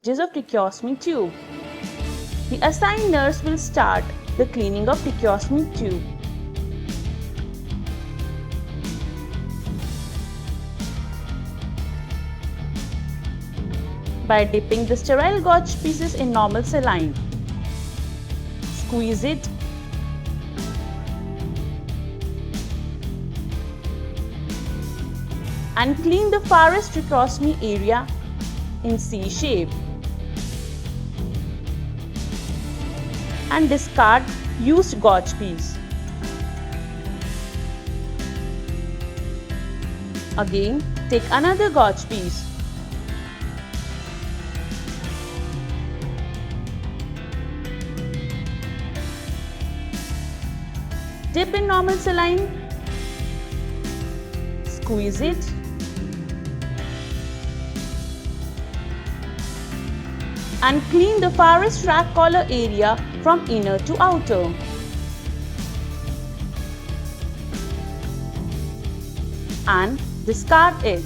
edges of tracheostomy tube. The assigned nurse will start the cleaning of tracheostomy tube. By dipping the sterile gauze pieces in normal saline. Squeeze it and clean the farthest tracheostomy area in C shape. And discard used gauze piece. Again, take another gauze piece. Dip in normal saline, squeeze it, and clean the farthest track collar area from inner to outer. And discard it.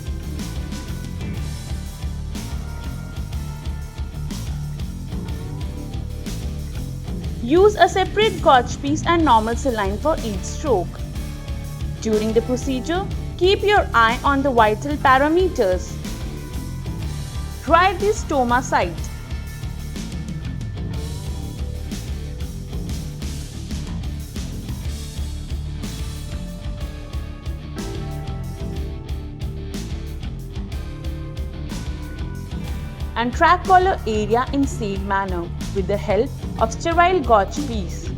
Use a separate gauze piece and normal saline for each stroke. During the procedure, keep your eye on the vital parameters. Write the stoma site. And track collar area in same manner with the help of sterile gauze piece.